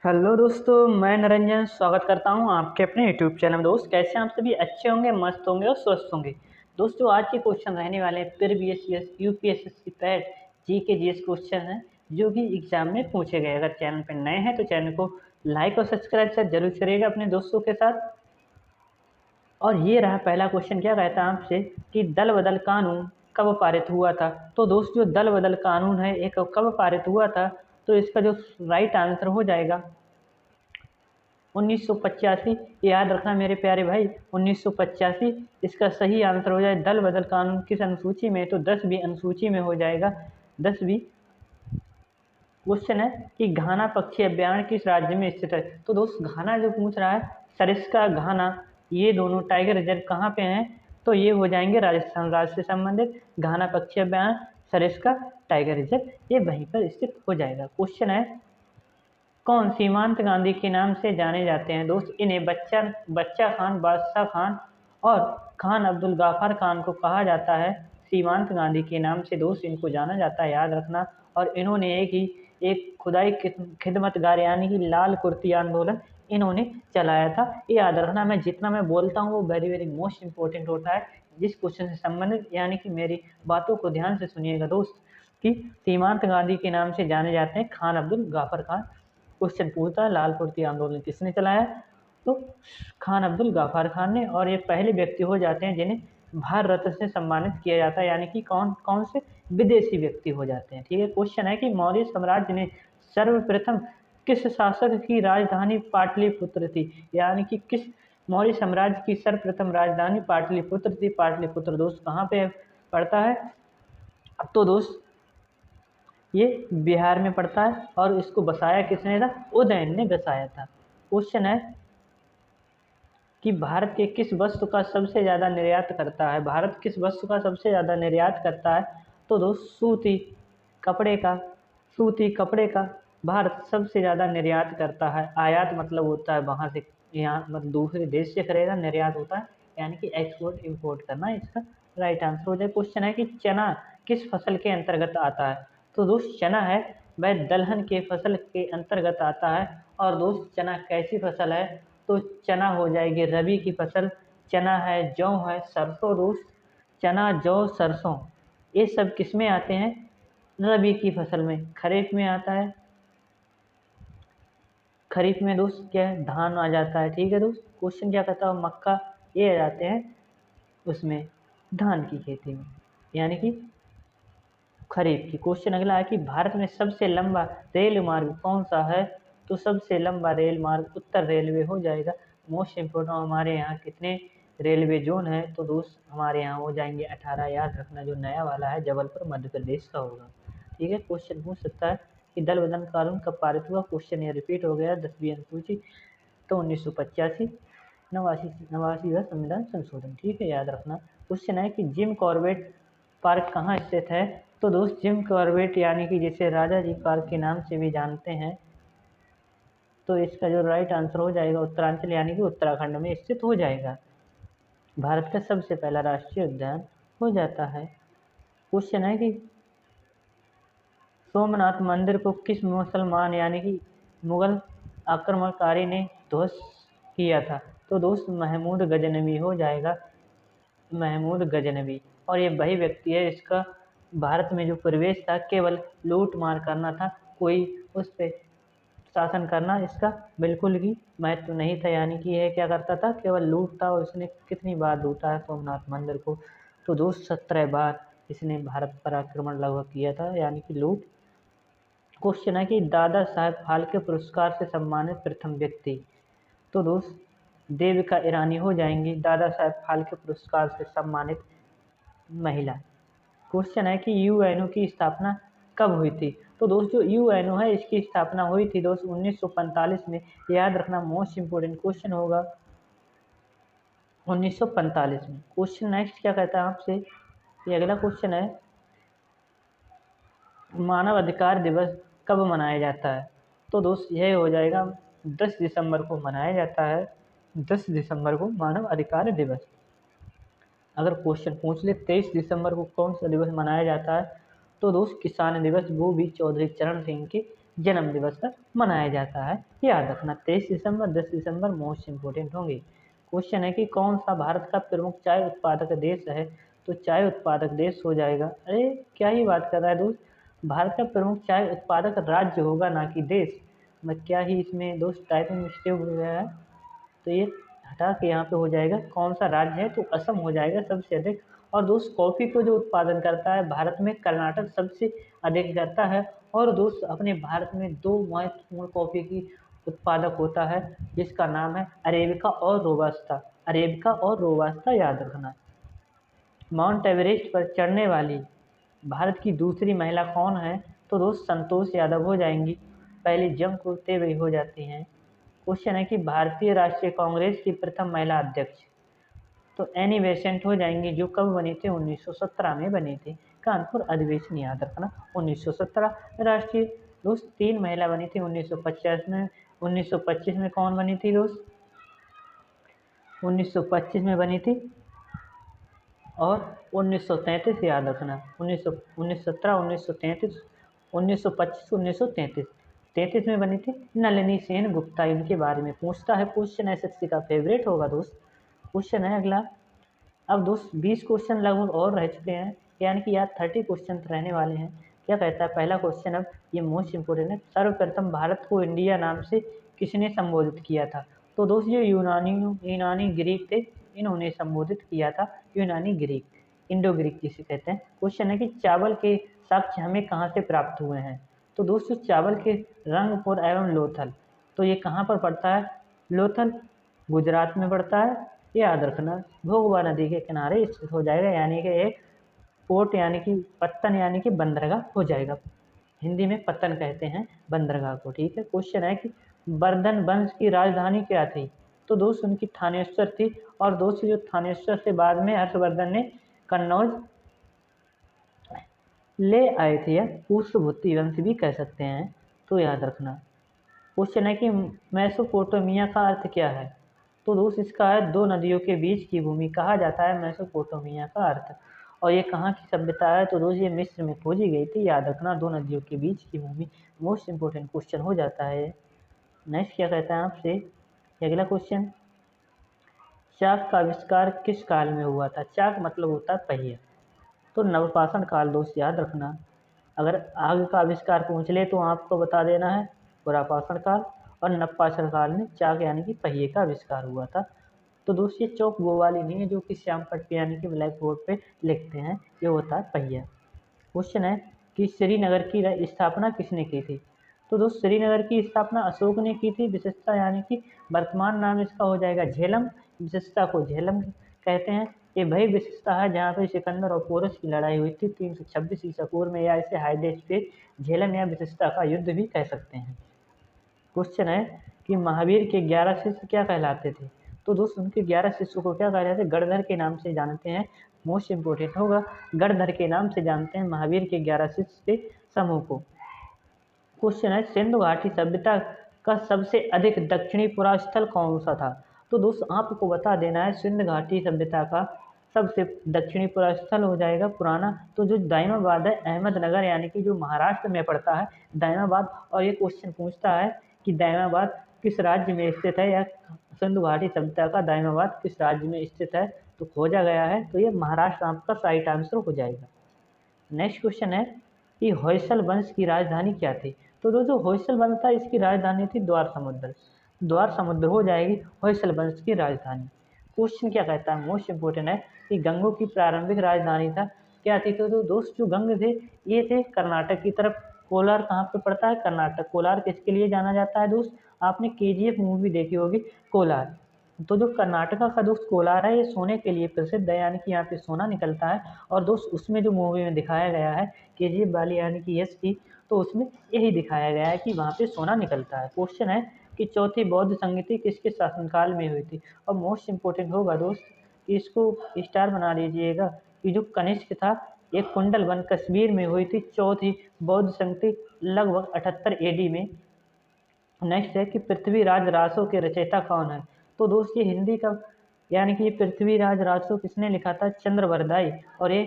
Hello दोस्तों, मैं निरंजन स्वागत करता हूं आपके अपने यूट्यूब चैनल में। दोस्त, कैसे हैं आप सभी? अच्छे होंगे, मस्त होंगे और स्वस्थ होंगे। दोस्तों, आज के क्वेश्चन रहने वाले हैं previous year UPSC PAT GK GS question हैं जो कि एग्जाम में पूछे गए। अगर चैनल पर नए हैं तो चैनल को लाइक और सब्सक्राइब से जरूर करिएगा अपने दोस्तों के साथ। और ये रहा पहला क्वेश्चन, क्या कहता है आपसे कि दल बदल कानून कब पारित हुआ था। तो दोस्त, जो दल बदल कानून है एक कब पारित हुआ था, तो इसका जो राइट आंसर हो जाएगा 1985। याद रखना मेरे प्यारे भाई, 1985 इसका सही आंसर हो जाए। दल बदल कानून किस अनुसूची में, तो 10वीं अनुसूची में हो जाएगा। 10वीं। क्वेश्चन है कि घाना पक्षी अभ्यारण्य किस राज्य में स्थित है। तो दोस्त, घाना जो पूछ रहा है, सरिस्का घाना, ये दोनों टाइगर रिजर्व कहाँ पे हैं, तो ये हो जाएंगे राजस्थान राज्य से संबंधित। घाना पक्षी अभ्यारण्य, सरिस्का टाइगर रिजर्व, ये वहीं पर स्थित हो जाएगा। क्वेश्चन है कौन सीमांत गांधी के नाम से जाने जाते हैं। दोस्त, इन्हें बच्चा बच्चा खान, बादशाह खान और खान अब्दुल गाफर खान को कहा जाता है सीमांत गांधी के नाम से। दोस्त, इनको जाना जाता है, याद रखना। और इन्होंने एक खुदाई खिदमतगार यानी कि लाल कुर्ती आंदोलन इन्होंने चलाया था। ये याद रखना, मैं जितना मैं बोलता हूँ वो वेरी वेरी मोस्ट इंपॉर्टेंट होता है जिस क्वेश्चन से संबंधित, यानी कि मेरी बातों को ध्यान से सुनिएगा दोस्त। कि सीमांत गांधी के नाम से जाने जाते हैं खान अब्दुल गाफर खान। क्वेश्चन पूछता है लाल कुर्ती आंदोलन किसने चलाया, तो खान अब्दुल गाफर खान ने। और ये पहले व्यक्ति हो जाते हैं जिन्हें भारत रत्न से सम्मानित किया जाता है, यानी कि कौन कौन से विदेशी व्यक्ति हो जाते हैं। ठीक है। क्वेश्चन है कि मौर्य साम्राज्य ने सर्वप्रथम किस शासक की राजधानी पाटलिपुत्र थी, यानी कि किस मौर्य साम्राज्य की सर्वप्रथम राजधानी पाटलिपुत्र थी। पाटलिपुत्र दोस्त कहाँ पे पड़ता है, तो दोस्त ये बिहार में पड़ता है। और इसको बसाया किसने था, उदयन ने बसाया था। क्वेश्चन है कि भारत के किस वस्तु का सबसे ज्यादा निर्यात करता है। भारत किस वस्तु का सबसे ज्यादा निर्यात करता है, तो दोस्त कपड़े का सूती कपड़े का भारत सबसे ज्यादा निर्यात करता है। आयात मतलब होता है वहां से, यहाँ मतलब दूसरे देश से खरीदा, निर्यात होता है यानी कि एक्सपोर्ट इंपोर्ट करना, इसका राइट आंसर हो जाए। क्वेश्चन है कि चना किस फसल के अंतर्गत आता है। तो दोस्त, चना है वह दलहन के फसल के अंतर्गत आता है। और दोस्त, चना कैसी फसल है, तो चना हो जाएगी रबी की फसल। चना है, जौ है, सरसों। दोस्त, चना, जौ, सरसों ये सब किस में आते हैं, रबी की फसल में। खरीफ में आता है, खरीफ में दोस्त क्या है, धान आ जाता है। ठीक है दोस्त। क्वेश्चन क्या कहता है, मक्का, ये आ जाते हैं उसमें धान की खेती में, यानी कि खरीफ की। क्वेश्चन अगला है कि भारत में सबसे लंबा रेल मार्ग कौन सा है, तो सबसे लंबा रेल मार्ग उत्तर रेलवे हो जाएगा। मोस्ट इम्पोर्टेंट, हमारे यहाँ कितने रेलवे जोन है, तो दोस्त हमारे यहाँ हो जाएंगे 18। याद रखना, जो नया वाला है जबलपुर मध्य प्रदेश का होगा। ठीक है। क्वेश्चन पूछ सकता है कि दल बदल कानून कब पारित हुआ। क्वेश्चन ये रिपीट हो गया, 10वीं अनुसूची, तो 1985। नवासीवा संविधान संशोधन। ठीक है, याद रखना। क्वेश्चन है कि जिम कॉर्बेट पार्क कहाँ स्थित है। तो दोस्त, जिम कॉर्बेट यानी कि जिसे राजा जी पार्क के नाम से भी जानते हैं, तो इसका जो राइट आंसर हो जाएगा उत्तरांचल यानी कि उत्तराखंड में स्थित हो जाएगा। भारत का सबसे पहला राष्ट्रीय उद्यान हो जाता है। क्वेश्चन है कि सोमनाथ मंदिर को किस मुसलमान यानी कि मुगल आक्रमणकारी ने ध्वस्त किया था। तो दोस्त, महमूद गजनवी हो जाएगा, महमूद गजनवी। और ये वही व्यक्ति है, इसका भारत में जो प्रवेश था केवल लूट मार करना था, कोई उस पर शासन करना इसका बिल्कुल ही महत्व नहीं था। यानी कि यह क्या करता था, केवल लूट था। और इसने कितनी बार लूटा है सोमनाथ मंदिर को, तो दोस्त 17 बार इसने भारत पर आक्रमण लगभग किया था, यानी कि लूट। क्वेश्चन है कि दादा साहेब फाल्के पुरस्कार से सम्मानित प्रथम व्यक्ति। तो दोस्त, देविका ईरानी हो जाएंगी दादा साहेब फाल्के पुरस्कार से सम्मानित महिला। क्वेश्चन है कि यूएनओ की स्थापना कब हुई थी। तो दोस्त, जो यूएनओ है इसकी स्थापना हुई थी दोस्त 1945 में। याद रखना, मोस्ट इंपोर्टेंट क्वेश्चन होगा 1945 में। क्वेश्चन नेक्स्ट क्या कहता है आपसे, ये अगला क्वेश्चन है, मानव अधिकार दिवस कब मनाया जाता है। तो दोस्त, यह हो जाएगा 10 दिसंबर को मनाया जाता है। 10 दिसंबर को मानव अधिकार दिवस। अगर क्वेश्चन पूछ ले 23 दिसंबर को कौन सा दिवस मनाया जाता है, तो दोस्त किसान दिवस, वो भी चौधरी चरण सिंह की जन्म दिवस पर मनाया जाता है, याद रखना। 23 दिसंबर, 10 दिसंबर मोस्ट इंपोर्टेंट होंगे। क्वेश्चन है कि कौन सा भारत का प्रमुख चाय उत्पादक देश है, तो चाय उत्पादक देश हो जाएगा, अरे क्या ही बात कर रहा है दोस्त, भारत का प्रमुख चाय उत्पादक राज्य होगा ना कि देश। मैं क्या ही इसमें दोस्त टाइपिंग मिस्टेक हो गया है, तो ये हटा के यहाँ पे हो जाएगा कौन सा राज्य है, तो असम हो जाएगा सबसे अधिक। और दोस्त कॉफ़ी को जो उत्पादन करता है भारत में कर्नाटक सबसे अधिक करता है। और दोस्त अपने भारत में दो महत्वपूर्ण कॉफ़ी की उत्पादक होता है, जिसका नाम है अरेबिका और रोबास्टा। अरेबिका और रोबास्टा याद रखना। माउंट एवरेस्ट पर चढ़ने वाली भारत की दूसरी महिला कौन है, तो दोस्त संतोष यादव हो जाएंगी, पहले जंग होते हुए हो जाती हैं। क्वेश्चन है कि भारतीय राष्ट्रीय कांग्रेस की प्रथम महिला अध्यक्ष, तो एनी बेसेंट हो जाएंगी, जो कब बनी थी, 1917 में बनी थी। कानपुर अधिवेशन याद रखना 1917। राष्ट्रीय दोस्त तीन महिला बनी थी 1950 में। 1925 में कौन बनी थी दोस्त, 1925 में बनी थी। और 1933 याद रखना, 1917, 1933, 1925, 1933, 33 में बनी थी नलिनी सेन गुप्ता। इनके बारे में पूछता है क्वेश्चन, एसएससी का फेवरेट होगा दोस्त। क्वेश्चन है अगला। अब दोस्त 20 क्वेश्चन लगभग और रह चुके हैं, यानी कि यार 30 क्वेश्चन रहने वाले हैं। क्या कहता है पहला क्वेश्चन, अब ये मोस्ट इंपोर्टेंट है, सर्वप्रथम भारत को इंडिया नाम से किसने संबोधित किया था, तो दोस्त ये यूनानी ग्रीक थे, इन्होंने संबोधित किया था, यूनानी ग्रीक, इंडो ग्रीक जिसे कहते हैं। क्वेश्चन है कि चावल के साक्ष्य हमें कहाँ से प्राप्त हुए हैं, तो दोस्तों चावल के रंगपुर एवं लोथल, तो ये कहाँ पर पड़ता है, लोथल गुजरात में पड़ता है, याद रखना। भोगवा नदी के किनारे स्थित हो जाएगा, यानी कि एक पोर्ट यानी कि पत्तन यानी कि बंदरगाह हो जाएगा। हिंदी में पत्तन कहते हैं बंदरगाह को, ठीक है। क्वेश्चन है कि वर्धन वंश की राजधानी क्या थी, तो दोस्त उनकी थानेश्वर थी। और दोस्त जो थानेश्वर से बाद में हर्षवर्धन ने कन्नौज ले आए थे, या पुष्यभूति वंश भी कह सकते हैं, तो याद रखना। क्वेश्चन है कि मेसोपोटामिया का अर्थ क्या है, तो दोस्त इसका है दो नदियों के बीच की भूमि कहा जाता है मेसोपोटामिया का अर्थ। और ये कहाँ की सभ्यता है, तो दोस्त ये मिस्र में खोजी गई थी, याद रखना, दो नदियों के बीच की भूमि। मोस्ट इंपोर्टेंट क्वेश्चन हो जाता है। नेक्स्ट क्या कहता है आपसे, अगला क्वेश्चन, चाक का आविष्कार किस काल में हुआ था, चाक मतलब होता है पहिया, तो नवपाषाण काल दोस्त याद रखना। अगर आग का आविष्कार पूछ ले तो आपको बता देना है पुरापाषाण काल, और नवपाषाण काल में चाक यानी कि पहिए का आविष्कार हुआ था। तो दोस्त ये चौक वो वाली नहीं है जो कि श्याम पट पे यानी कि ब्लैक बोर्ड पे लिखते हैं, ये होता है पहिया। क्वेश्चन है कि श्रीनगर की स्थापना किसने की थी, तो दोस्त श्रीनगर की स्थापना अशोक ने की थी। विशेषता यानी कि वर्तमान नाम इसका हो जाएगा झेलम, विशेषता को झेलम कहते हैं। ये वही विशेषता है जहाँ पे सिकंदर और पोरस की लड़ाई हुई थी 326 ईसा पूर्व में, या इसे हाइडेस पे झेलम या विशेषता का युद्ध भी कह सकते हैं। क्वेश्चन है कि महावीर के 11 शिष्य क्या कहलाते थे, तो दोस्त उनके 11 शिष्यों को क्या कहलाते हैं, गणधर के नाम से जानते हैं। मोस्ट इंपोर्टेंट होगा, गणधर के नाम से जानते हैं महावीर के 11 शिष्य के समूह को। क्वेश्चन है सिंधु घाटी सभ्यता का सबसे अधिक दक्षिणी पुरास्थल कौन सा था, तो दोस्त आपको बता देना है सिंधु घाटी सभ्यता का सबसे दक्षिणी पुरास्थल हो जाएगा पुराना, तो जो दाइमाबाद है अहमदनगर यानी कि जो महाराष्ट्र में पड़ता है दाइमाबाद। और ये क्वेश्चन पूछता है कि दाइमाबाद किस राज्य में स्थित है, या सिंधु घाटी सभ्यता का दाइमाबाद किस राज्य में स्थित है, तो खोजा गया है, तो ये महाराष्ट्र आपका राइट आंसर हो जाएगा। नेक्स्ट क्वेश्चन है कि होयसल वंश की राजधानी क्या थी, तो दोस्तों होयसल वंश था इसकी राजधानी थी द्वार समुद्र, द्वार समुद्र हो जाएगी होयसल वंश की राजधानी। क्वेश्चन क्या कहता है मोस्ट इंपोर्टेंट है कि गंगों की प्रारंभिक राजधानी था क्या थी, तो दोस्त जो गंग थे ये थे कर्नाटक की तरफ। कोलार कहाँ पे पड़ता है, कर्नाटक। कोलार किसके लिए जाना जाता है दोस्त, आपने केजीएफ मूवी देखी होगी कोलार, तो जो कर्नाटका का दोस्त कोलार है ये सोने के लिए प्रसिद्ध है, यानी कि यहाँ पे सोना निकलता है। और दोस्त उसमें जो मूवी में दिखाया गया है केजीएफ वाली यानी कि यश की, तो उसमें यही दिखाया गया है कि वहाँ पे सोना निकलता है। क्वेश्चन है कि चौथी बौद्ध संगति किसके शासनकाल में हुई थी, और मोस्ट इंपोर्टेंट होगा दोस्त इसको स्टार बना लीजिएगा कि जो कनिष्क था एक कुंडल वन कश्मीर में हुई थी चौथी बौद्ध संगति लगभग 78 एडी में। नेक्स्ट है कि पृथ्वीराज रासो के रचयिता कौन है, तो दोस्त ये हिंदी का यानी कि पृथ्वीराज रासो किसने लिखा था, चंद्रवरदाई, और ये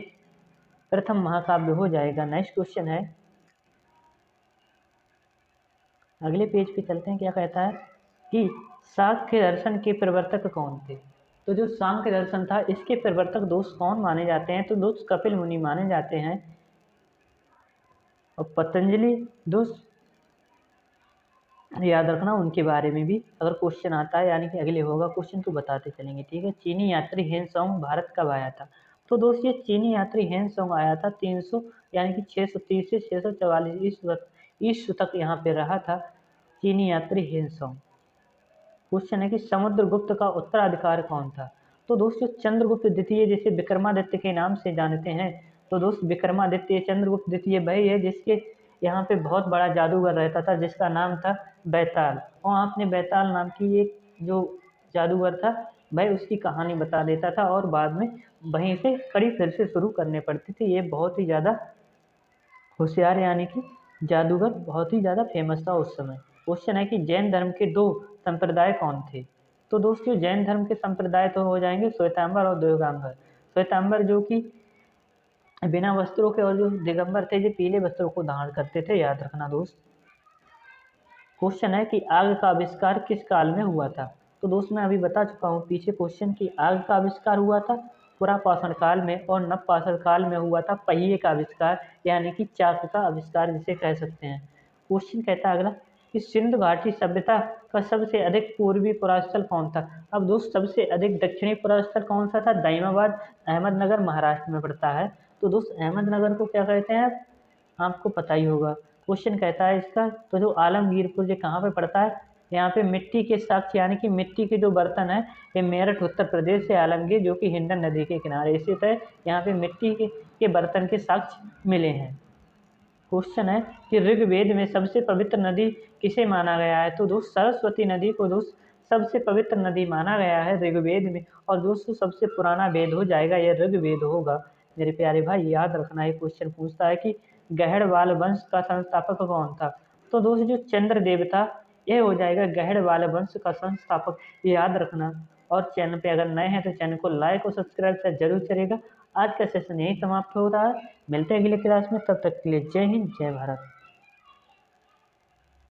प्रथम महाकाव्य हो जाएगा। नेक्स्ट क्वेश्चन है अगले पेज पे चलते हैं। क्या कहता है कि सांख्य दर्शन के प्रवर्तक कौन थे। तो जो सांख्य दर्शन था इसके प्रवर्तक दोस्त कौन माने जाते हैं, तो दोस्त कपिल मुनि माने जाते हैं। और पतंजलि दोस्त याद रखना उनके बारे में भी अगर क्वेश्चन आता है, यानी कि अगले होगा क्वेश्चन तो बताते चलेंगे, ठीक है। चीनी यात्री हेनसोंग भारत कब आया था। तो दोस्त ये चीनी यात्री हेनसोंग आया था 300 यानी कि 630 से 644 ईस्वी तक यहाँ पे रहा था चीनी यात्री हेनसोंग। क्वेश्चन है कि समुद्रगुप्त का उत्तराधिकारी कौन था। तो दोस्तों चंद्रगुप्त द्वितीय जिसे विक्रमादित्य के नाम से जानते हैं, तो दोस्त विक्रमादित्य चंद्रगुप्त द्वितीय वही है जिसके यहाँ पे बहुत बड़ा जादूगर रहता था जिसका नाम था बैताल। और आपने बैताल नाम की एक जो जादूगर था भाई उसकी कहानी बता देता था और बाद में वहीं से कड़ी फिर से शुरू करने पड़ती थी। ये बहुत ही ज़्यादा होशियार यानी कि जादूगर बहुत ही ज़्यादा फेमस था उस समय। क्वेश्चन है कि जैन धर्म के दो संप्रदाय कौन थे। तो दोस्तों जैन धर्म के संप्रदाय तो हो जाएंगे श्वेतांबर और दिगंबर। श्वेतांबर जो कि बिना वस्त्रों के, और जो दिगंबर थे जो पीले वस्त्रों को धारण करते थे, याद रखना दोस्त। क्वेश्चन है कि आग का आविष्कार किस काल में हुआ था। तो दोस्त मैं अभी बता चुका हूँ पीछे क्वेश्चन की आग का आविष्कार हुआ था पुरापाषाण काल में, और नवपाषाण काल में हुआ था पहिए का आविष्कार यानी कि चाक का आविष्कार जिसे कह सकते हैं। क्वेश्चन कहता है अगला कि सिंधु घाटी सभ्यता का सबसे अधिक पूर्वी पुरास्थल कौन था। अब दोस्त सबसे अधिक दक्षिणी पुरास्थल कौन सा था, दाइमाबाद अहमदनगर महाराष्ट्र में पड़ता है। तो दोस्त अहमदनगर को क्या कहते हैं आपको पता ही होगा। क्वेश्चन कहता है इसका तो जो आलमगीरपुर ये कहाँ पे पड़ता है, यहाँ पे मिट्टी के साक्ष्य यानी कि मिट्टी के जो बर्तन है ये मेरठ उत्तर प्रदेश से आलमगीर जो कि हिंडन नदी के किनारे स्थित है, यहाँ पे मिट्टी के बर्तन के साक्ष्य मिले हैं। क्वेश्चन है कि ऋग्वेद में सबसे पवित्र नदी किसे माना गया है। तो दोस्त सरस्वती नदी को दोस्त सबसे पवित्र नदी माना गया है ऋग्वेद में। और दोस्तों सबसे पुराना वेद हो जाएगा यह ऋग्वेद होगा। मेरे प्यारे भाई याद रखना है क्वेश्चन पूछता है कि गहड़वाल वंश का संस्थापक कौन था। तो दोस्त जो चंद्रदेव था यह हो जाएगा गहड़वाल वंश का संस्थापक, याद रखना। और चैनल पे अगर नए हैं तो चैनल को लाइक और सब्सक्राइब से जरूर करेगा। आज का सेशन यही समाप्त हो रहा है, मिलते हैं अगले क्लास में, तब तक के लिए जय हिंद जय भारत।